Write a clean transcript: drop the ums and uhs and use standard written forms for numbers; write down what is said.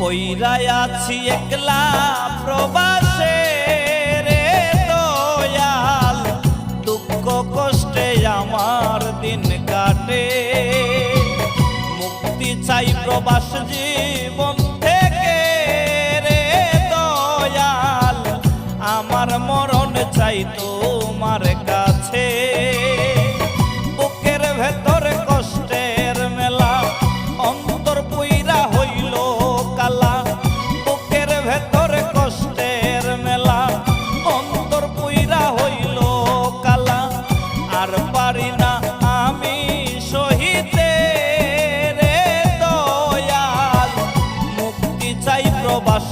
পইরাই আছি একলা প্রবাসে রে দয়াল, দুঃখ কষ্টে আমার দিন কাটে। মুক্তি চাই প্রবাস জীবন থেকে রে দয়াল, আমার মরণ চাই তোমার কাছে। বুকের ভেতর কষ্টের মেলা, অন্তর পুইরা হইল কালা। বুকের ভেতর কষ্টের মেলা, অন্তর পুইরা হইল কালা। আর পারি না আমি সহিতে রে দয়াল, মুক্তি চাই প্রবাস